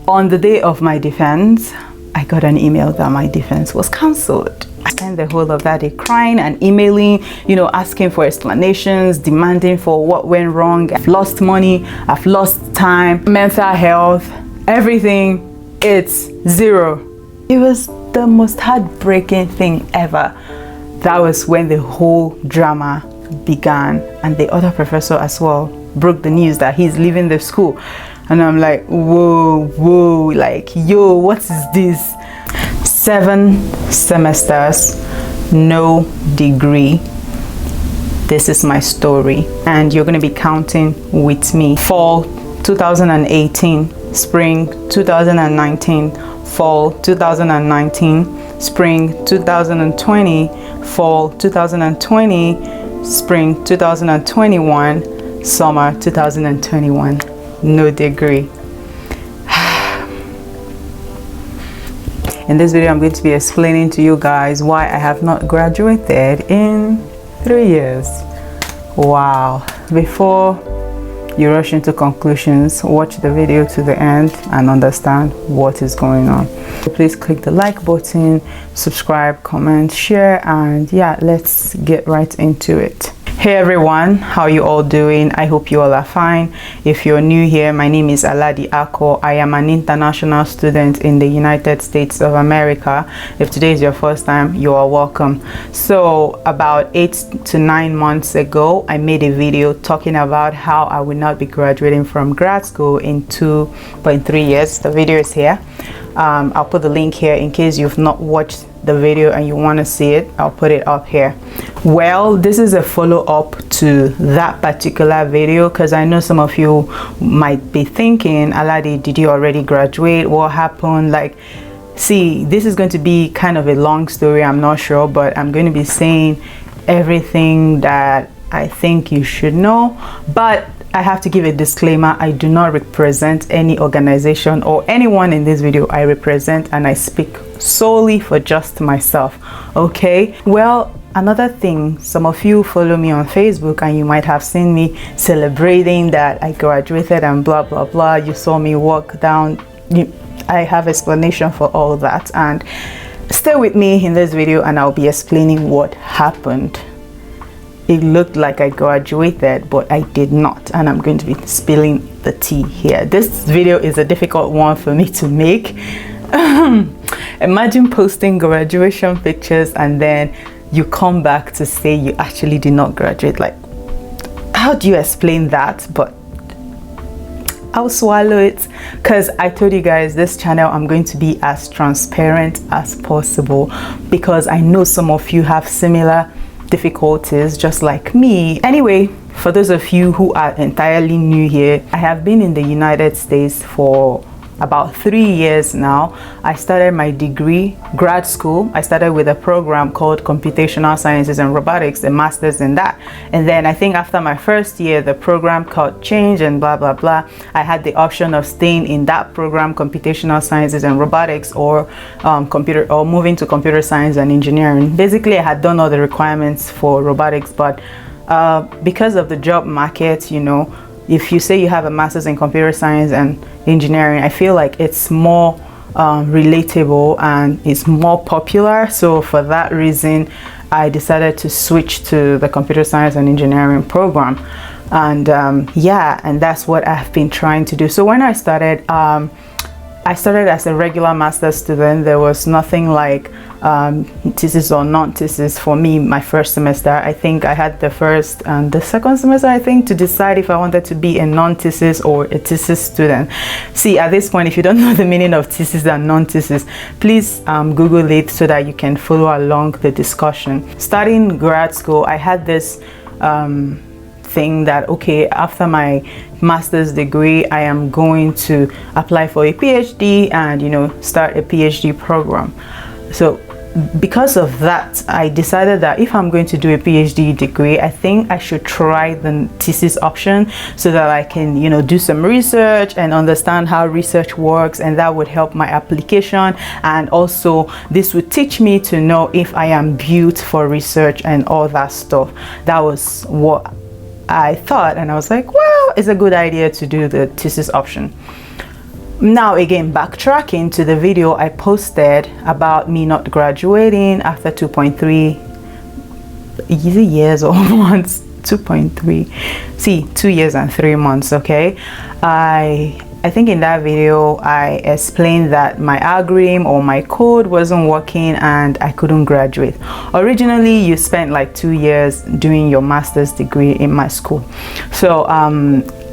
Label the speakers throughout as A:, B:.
A: On the day of my defense, I got an email that my defense was cancelled. I spent the whole of that day crying and emailing, asking for explanations, demanding for what went wrong. I've lost money, I've lost time, mental health, everything. It's zero. It was the most heartbreaking thing ever. That was when the whole drama began, and the other professor as well broke the news that he's leaving the school. And I'm like, whoa, like, yo, what is this? 7 semesters, no degree. This is my story, and you're going to be counting with me. Fall 2018, spring 2019, fall 2019, spring 2020, fall 2020, spring 2021, summer 2021. No degree. In this video, I'm going to be explaining to you guys why I have not graduated in 3 years. Wow. Before you rush into conclusions, watch the video to the end and understand what is going on. So please click the like button, subscribe, comment, share, and yeah, let's get right into it. Hey everyone, how you all doing? I hope you all are fine. If you're new here, my name is Aladi-Ada. I am an international student in the United States of America. If today is your first time, you are welcome. So about 8 to 9 months ago, I made a video talking about how I will not be graduating from grad school in 2.3 years. The video is here. I'll put the link here in case you've not watched the video and you want to see it. I'll put it up here. Well, this is a follow-up to that particular video, because I know some of you might be thinking, Aladi, did you already graduate? What happened? Like, see, this is going to be kind of a long story, I'm not sure, but I'm going to be saying everything that I think you should know. But I have to give a disclaimer. I do not represent any organization or anyone in this video. I represent and I speak solely for just myself. Okay, well, another thing, some of you follow me on Facebook and you might have seen me celebrating that I graduated and blah blah blah. You saw me walk down. I have explanation for all that, and stay with me in this video and I'll be explaining what happened. It looked like I graduated, but I did not, and I'm going to be spilling the tea here. This video is a difficult one for me to make. Imagine posting graduation pictures and then you come back to say you actually did not graduate. Like, how do you explain that? But I'll swallow it, because I told you guys this channel I'm going to be as transparent as possible, because I know some of you have similar difficulties just like me. Anyway, for those of you who are entirely new here, I have been in the United States for about 3 years now. I started my degree, grad school. I started with a program called Computational Sciences and Robotics, a master's in that. And then I think after my first year, the program got changed and blah, blah, blah. I had the option of staying in that program, Computational Sciences and Robotics, or moving to Computer Science and Engineering. Basically, I had done all the requirements for robotics, but because of the job market, if you say you have a master's in computer science and engineering, I feel like it's more relatable and it's more popular. So for that reason, I decided to switch to the computer science and engineering program. And yeah, and that's what I've been trying to do. So when I started as a regular master's student. There was nothing like thesis or non-thesis for me my first semester. I think I had the first and the second semester, I think, to decide if I wanted to be a non-thesis or a thesis student. See, at this point, if you don't know the meaning of thesis and non-thesis, please Google it so that you can follow along the discussion. Starting grad school, I had this thing that, okay, after my master's degree, I am going to apply for a PhD and, start a PhD program. So because of that, I decided that if I'm going to do a PhD degree, I think I should try the thesis option so that I can, do some research and understand how research works, and that would help my application. And also this would teach me to know if I am built for research and all that stuff. That was what I thought, and I was like, well, it's a good idea to do the thesis option. Now again, backtracking to the video I posted about me not graduating after 2.3 years or months. 2.3, see, 2 years and 3 months. Okay, I think in that video I explained that my algorithm or my code wasn't working and I couldn't graduate. Originally you spent like 2 years doing your master's degree in my school, so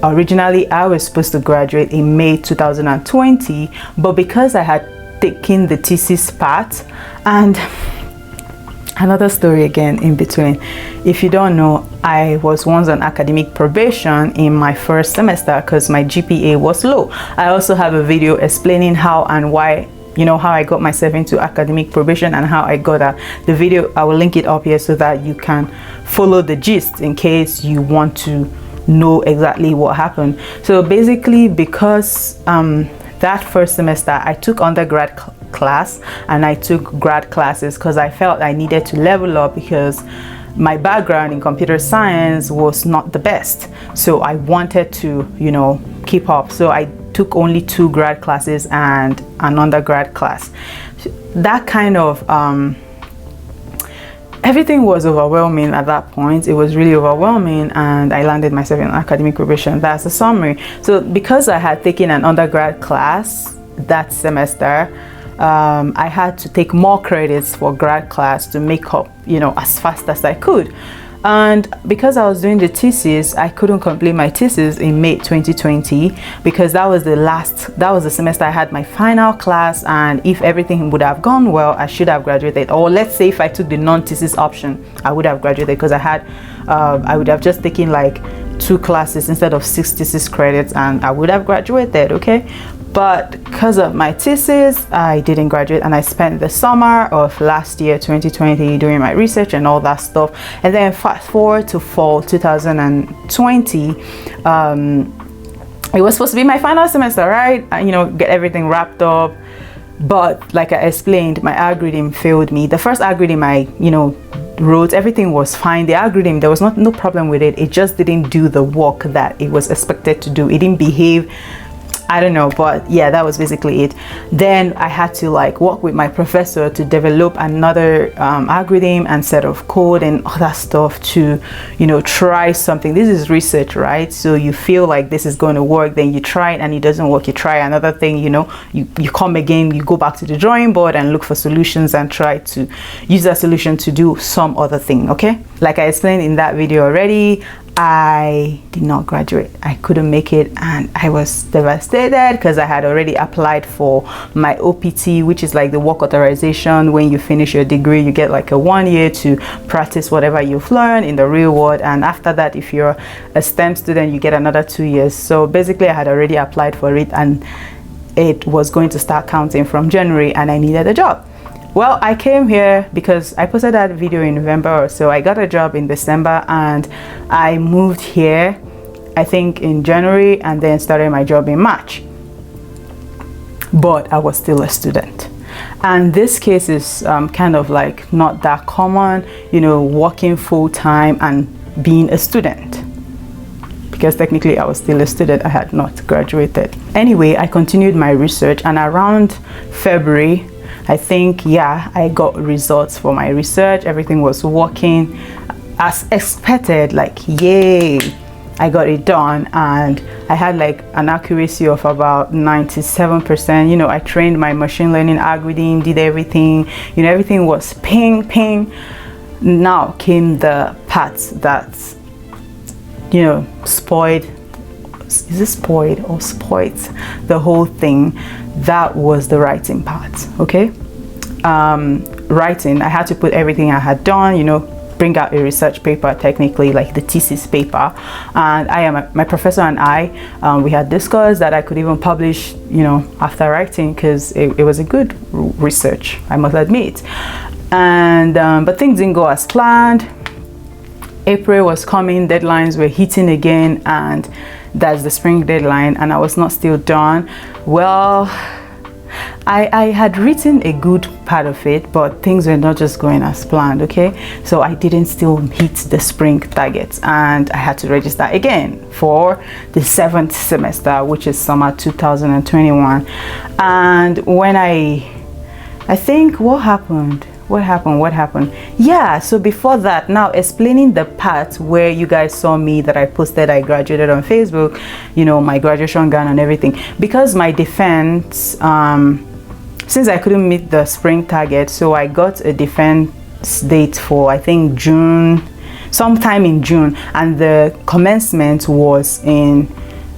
A: originally I was supposed to graduate in May 2020, but because I had taken the thesis part, and another story again in between, if you don't know, I was once on academic probation in my first semester because my GPA was low. I also have a video explaining how and why, you know, how I got myself into academic probation and how I got that. The video, I will link it up here so that you can follow the gist in case you want to know exactly what happened. So basically, because that first semester I took undergrad class and I took grad classes because I felt I needed to level up because my background in computer science was not the best, so I wanted to, you know, keep up. So I took only 2 grad classes and an undergrad class. That kind of everything was overwhelming at that point. It was really overwhelming and I landed myself in academic probation. That's the summary. So because I had taken an undergrad class that semester, I had to take more credits for grad class to make up, you know, as fast as I could. And because I was doing the thesis, I couldn't complete my thesis in May 2020 because that was the semester I had my final class, and if everything would have gone well, I should have graduated. Or let's say if I took the non-thesis option, I would have graduated because I would have just taken like 2 classes instead of 6 thesis credits and I would have graduated, okay? But because of my thesis, I didn't graduate, and I spent the summer of last year 2020 doing my research and all that stuff. And then fast forward to fall 2020, it was supposed to be my final semester, right? You know, get everything wrapped up. But like I explained, my algorithm failed me. The first algorithm I, you know, wrote, everything was fine. The algorithm, there was no problem with it. It just didn't do the work that it was expected to do. It didn't behave, I don't know, but yeah, that was basically it. Then I had to like work with my professor to develop another algorithm and set of code and all that stuff to, you know, try something. This is research, right? So you feel like this is going to work, then you try it and it doesn't work. You try another thing, you know, you come again, you go back to the drawing board and look for solutions and try to use that solution to do some other thing, okay? Like I explained in that video already, I did not graduate. I couldn't make it and I was devastated because I had already applied for my OPT, which is like the work authorization. When you finish your degree, you get like a 1 year to practice whatever you've learned in the real world, and after that, if you're a STEM student, you get another 2 years. So basically I had already applied for it and it was going to start counting from January and I needed a job. Well, I came here because I posted that video in November or so. I got a job in December and I moved here, I think in January, and then started my job in March. But I was still a student. And this case is kind of like not that common, you know, working full-time and being a student. Because technically I was still a student, I had not graduated. Anyway, I continued my research, and around February, I think, yeah, I got results for my research. Everything was working as expected, like, yay, I got it done. And I had like an accuracy of about 97%. You know, I trained my machine learning algorithm, did everything, you know, everything was ping, ping. Now came the parts that, you know, spoiled. Is it spoiled or spoiled the whole thing? That was the writing part, okay? Writing, I had to put everything I had done, you know, bring out a research paper, technically like the thesis paper, and my professor and I, we had discussed that I could even publish, you know, after writing, because it was a good research, I must admit. And but things didn't go as planned. April was coming, deadlines were hitting again, and that's the spring deadline, and I was not still done. Well, I had written a good part of it, but things were not just going as planned, okay? So I didn't still hit the spring targets, and I had to register again for the 7th semester, which is summer 2021. And when I think what happened? Yeah, so before that, now explaining the part where you guys saw me that I posted I graduated on Facebook, you know, my graduation gown and everything. Because my defense, since I couldn't meet the spring target, so I got a defense date for I think June, sometime in June, and the commencement was in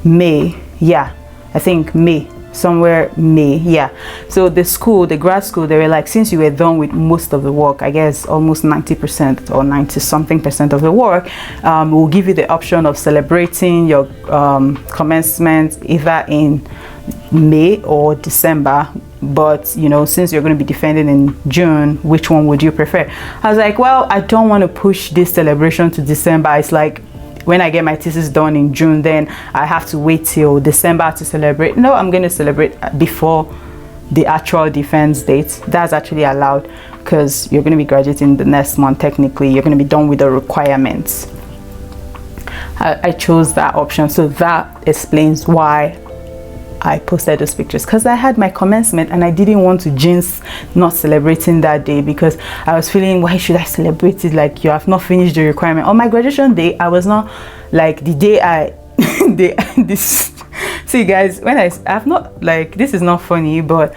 A: May. Yeah, I think May, somewhere May. Yeah, so the school, the grad school, they were like, since you were done with most of the work, I guess almost 90% or 90 something percent of the work, we'll give you the option of celebrating your commencement either in May or December. But you know, since you're going to be defending in June, which one would you prefer? I was like, well, I don't want to push this celebration to December. It's like, when I get my thesis done in June, then I have to wait till December to celebrate. No, I'm going to celebrate before the actual defense date. That's actually allowed because you're going to be graduating the next month. Technically, you're going to be done with the requirements. I chose that option, so that explains why I posted those pictures, because I had my commencement and I didn't want to jinx not celebrating that day, because I was feeling, why should I celebrate it? Like, you have not finished the requirement. On my graduation day, I was not like the day I see guys, when I've not, like, this is not funny, but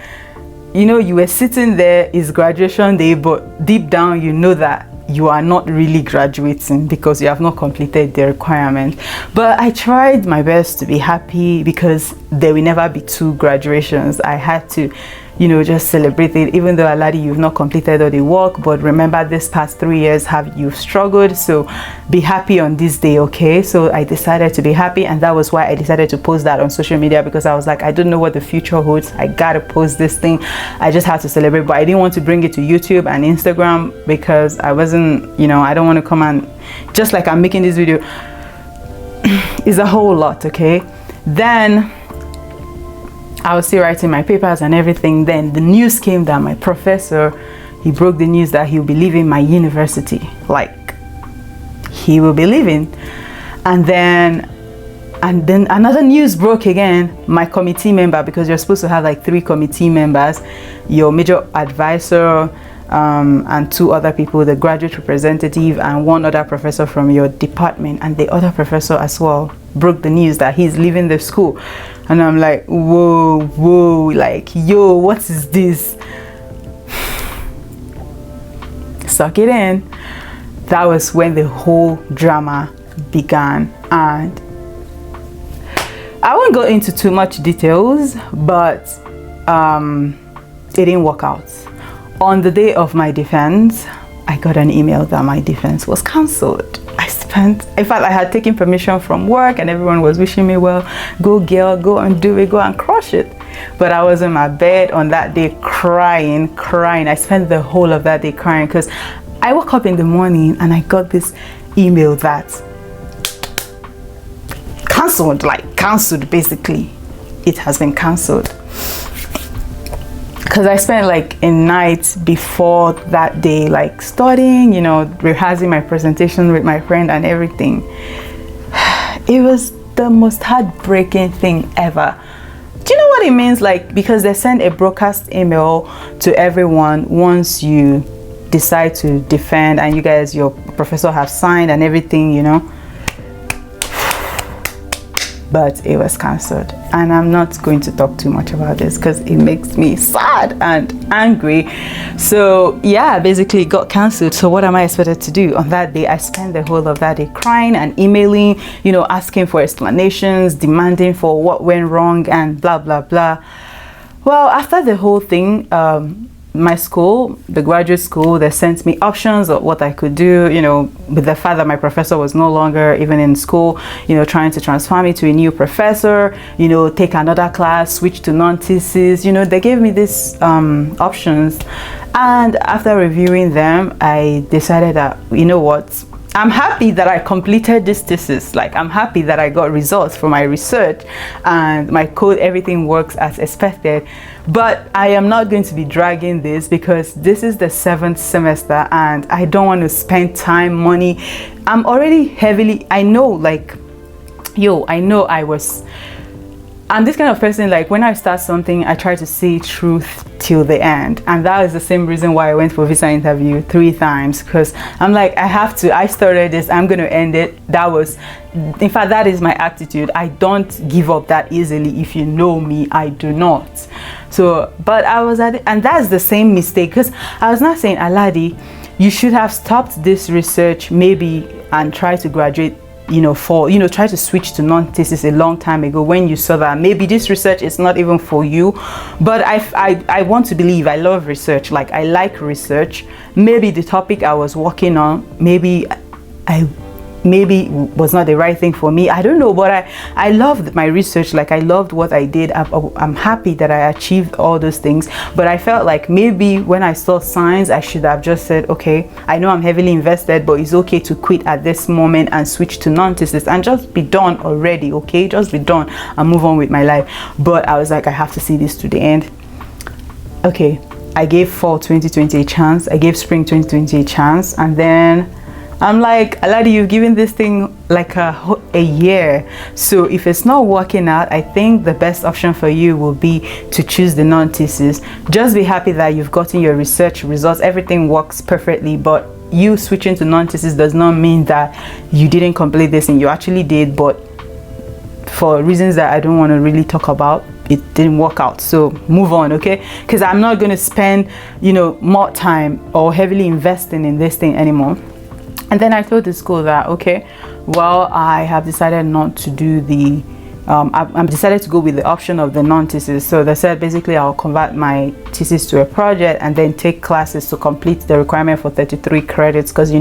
A: you know, you were sitting there, it's graduation day, but deep down you know that you are not really graduating because you have not completed the requirement. But I tried my best to be happy because there will never be 2 graduations. I had to, you know, just celebrate it, even though Aladi, you've not completed all the work, but remember, this past 3 years you've struggled, so be happy on this day, okay? So I decided to be happy, and that was why I decided to post that on social media, because I was like, I don't know what the future holds, I gotta post this thing. I just had to celebrate, but I didn't want to bring it to YouTube and Instagram because I wasn't, you know, I don't want to come and, just like I'm making this video, it's a whole lot, okay? Then I was still writing my papers and everything. Then the news came that my professor, he broke the news that he'll be leaving my university. Like, he will be leaving. And then another news broke again. My committee member, because you're supposed to have like 3 committee members, your major advisor, and 2 other people, the graduate representative and 1 other professor from your department, and the other professor as well broke the news that he's leaving the school. And I'm like, whoa, like, yo, what is this? Suck it in. That was when the whole drama began, and I won't go into too much details, but it didn't work out. On the day of my defense, I got an email that my defense was cancelled. In fact, I had taken permission from work and everyone was wishing me well. Go girl, go and do it, go and crush it. But I was in my bed on that day crying. I spent the whole of that day crying because I woke up in the morning and I got this email that cancelled basically. It has been cancelled. Because I spent like a night before that day, like studying, you know, rehearsing my presentation with my friend and everything. It was the most heartbreaking thing ever. Do you know what it means? Like, because they send a broadcast email to everyone once you decide to defend, and you guys, your professor have signed and everything, you know. But it was cancelled, and I'm not going to talk too much about this because it makes me sad and angry. So yeah, basically it got cancelled. So what am I expected to do? On that day, I spent the whole of that day crying and emailing, you know, asking for explanations, demanding for what went wrong and blah blah blah. Well, after the whole thing, my school, the graduate school, they sent me options of what I could do, you know, with the fact that my professor was no longer even in school, you know, trying to transfer me to a new professor, you know, take another class, switch to non-thesis, you know, they gave me these options. And after reviewing them, I decided that, you know what, I'm happy that I completed this thesis. Like, I'm happy that I got results for my research and my code, everything works as expected. But I am not going to be dragging this because this is the 7th semester and I don't want to spend time, money. I'm already heavily, I know, like, I'm this kind of person, like, when I start something, I try to see truth till the end. And that is the same reason why I went for visa interview 3 times, because I'm like, I started this, I'm going to end it. In fact, that is my attitude. I don't give up that easily. If you know me, I do not. So, but I was at it, and that's the same mistake, because I was not saying, Aladi, you should have stopped this research maybe and try to graduate, try to switch to non-thesis a long time ago when you saw that maybe this research is not even for you. But I want to believe, I love research, like I like research. Maybe the topic I was working on, maybe was not the right thing for me, I don't know, but I loved my research, like I loved what I did. I'm happy that I achieved all those things, but I felt like maybe when I saw signs, I should have just said, okay, I know I'm heavily invested, but it's okay to quit at this moment and switch to non-thesis and just be done already. Okay, just be done and move on with my life. But I was like, I have to see this to the end. Okay, I gave fall 2020 a chance, I gave spring 2020 a chance, and then I'm like, Aladi, you've given this thing like a year. So if it's not working out, I think the best option for you will be to choose the non-thesis. Just be happy that you've gotten your research results. Everything works perfectly, but you switching to non-thesis does not mean that you didn't complete this, and you actually did, but for reasons that I don't want to really talk about, it didn't work out. So move on, okay? Because I'm not going to spend, more time or heavily investing in this thing anymore. And then I told the school that, okay, well, I have decided not to do the, I've decided to go with the option of the non-thesis. So they said, basically, I'll convert my thesis to a project and then take classes to complete the requirement for 33 credits. Because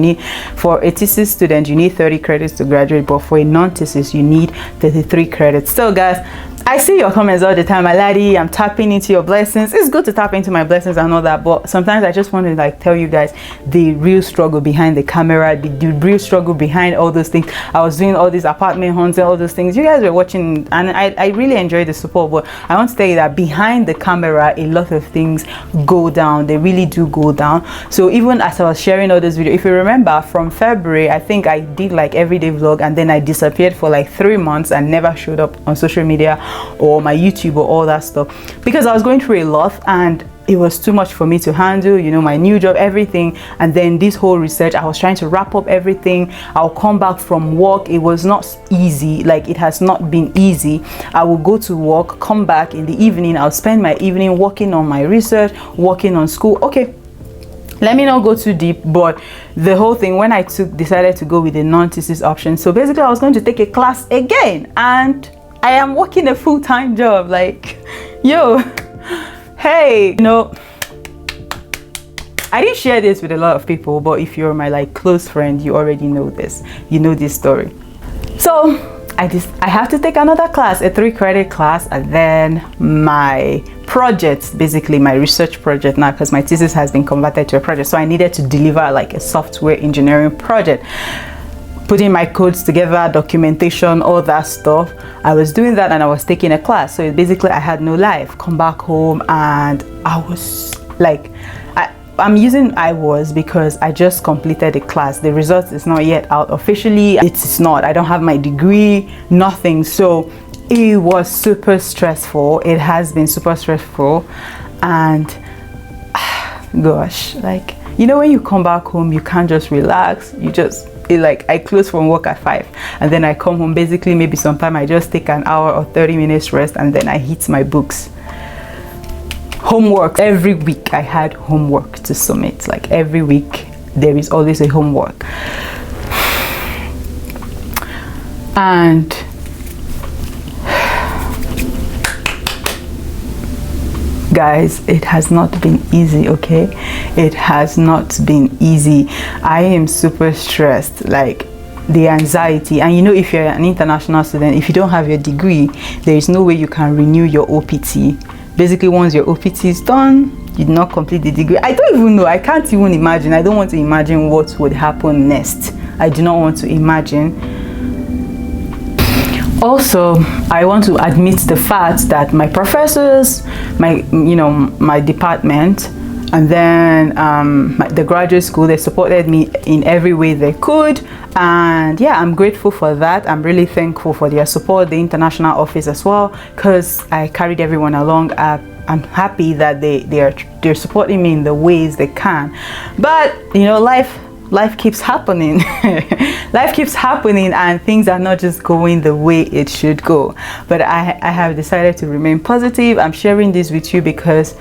A: for a thesis student, you need 30 credits to graduate, but for a non-thesis, you need 33 credits. So guys, I see your comments all the time, Aladi, I'm tapping into your blessings. It's good to tap into my blessings and all that, but sometimes I just want to like tell you guys the real struggle behind the camera, the real struggle behind all those things. I was doing all these apartment hunts and all those things. You guys were watching, and I really enjoyed the support, but I want to tell you that behind the camera, a lot of things go down. They really do go down. So even as I was sharing all this video, if you remember from February, I think I did like everyday vlog, and then I disappeared for like 3 months and never showed up on social media or my YouTube or all that stuff, because I was going through a lot and it was too much for me to handle, my new job, everything, and then this whole research. I was trying to wrap up everything. I'll come back from work. It was not easy. Like, it has not been easy. I will go to work, come back in the evening. I'll spend my evening working on my research, working on school. Okay, let me not go too deep, but the whole thing, when I decided to go with the non-thesis option, so basically I was going to take a class again, and I am working a full-time job. Like, yo, hey, I didn't share this with a lot of people, but if you're my like close friend, you already know this. You know this story. So I have to take another class, a 3-credit class, and then my project, basically my research project now, because my thesis has been converted to a project. So I needed to deliver like a software engineering project, putting my codes together, documentation, all that stuff. I was doing that and I was taking a class. So basically I had no life. Come back home and I was like, I'm using I was because I just completed the class. The result is not yet out officially. It's not. I don't have my degree, nothing. So it was super stressful. It has been super stressful. And gosh, like, when you come back home, you can't just relax. I close from work at 5 and then I come home. Basically, maybe sometime I just take an hour or 30 minutes rest and then I hit my books. Homework. Every week I had homework to submit. Like, every week there is always a homework. And guys, it has not been easy, okay? It has not been easy. I am super stressed, like the anxiety. And if you're an international student, if you don't have your degree, there is no way you can renew your OPT. Basically, once your OPT is done, you did not complete the degree. I don't even know. I can't even imagine. I don't want to imagine what would happen next. I do not want to imagine. Also, I want to admit the fact that my professors, my department, and then the graduate school, they supported me in every way they could, and yeah, I'm grateful for that. I'm really thankful for their support, the international office as well, because I carried everyone along. I'm happy that they're supporting me in the ways they can. But life keeps happening. Life keeps happening, and things are not just going the way it should go. But I have decided to remain positive. I'm sharing this with you because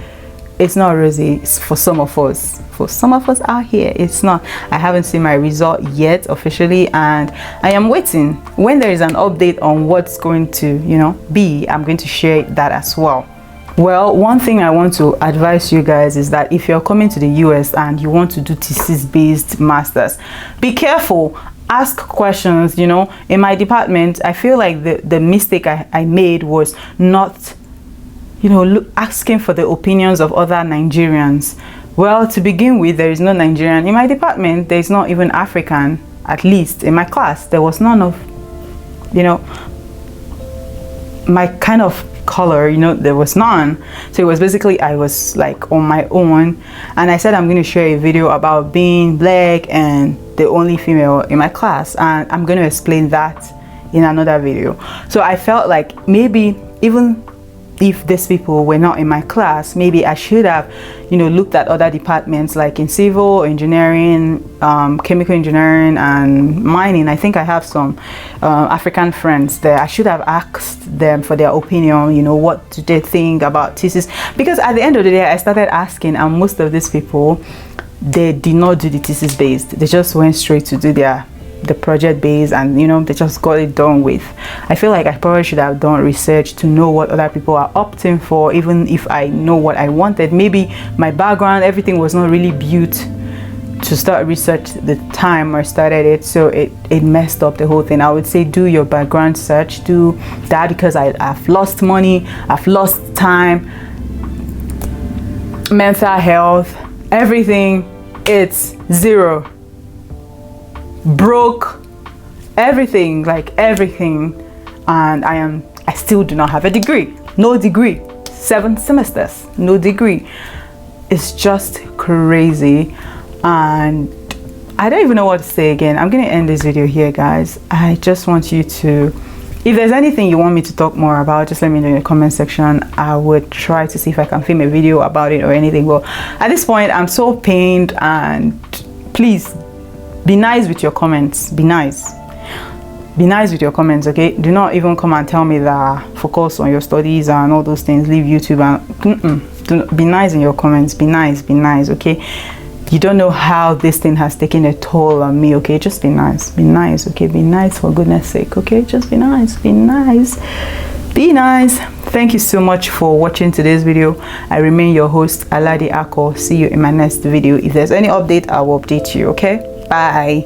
A: it's not rosy for some of us. For some of us out here, it's not. I haven't seen my result yet officially, and I am waiting. When there is an update on what's going to be, I'm going to share that as well. Well, one thing I want to advise you guys is that if you're coming to the US and you want to do thesis-based masters, be careful. Ask questions. In my department, I feel like the mistake I made was not asking for the opinions of other Nigerians. Well, to begin with, there is no Nigerian in my department. There is not even African. At least in my class, there was none of my kind of color. There was none. So it was basically, I was like on my own, and I said I'm going to share a video about being black and the only female in my class, and I'm going to explain that in another video. So I felt like maybe even if these people were not in my class, maybe I should have looked at other departments, like in civil engineering, chemical engineering, and mining. I think I have some African friends there. I should have asked them for their opinion. What do they think about thesis? Because at the end of the day, I started asking, and most of these people, they did not do the thesis based. They just went straight to do the project based, and they just got it done with. I feel like I probably should have done research to know what other people are opting for, even if I know what I wanted. Maybe my background, everything was not really built to start research the time I started it, so it messed up the whole thing. I would say do your background search, do that, because I've lost money, I've lost time, mental health, everything. It's zero. Broke, everything, and I still do not have a degree. No degree. 7 semesters, no degree. It's just crazy, and I don't even know what to say again. I'm gonna end this video here, guys. I just want you to, if there's anything you want me to talk more about, just let me know in the comment section. I would try to see if I can film a video about it or anything. Well, at this point, I'm so pained, and please be nice with your comments. Be nice with your comments, okay? Do not even come and tell me that focus on your studies and all those things, leave YouTube, and be nice in your comments. Be nice, okay? You don't know how this thing has taken a toll on me, okay? Just be nice, okay? Be nice, for goodness sake, okay? Just be nice. Thank you so much for watching today's video. I remain your host, Aladi-Ada. See you in my next video. If there's any update, I will update you, okay? Bye.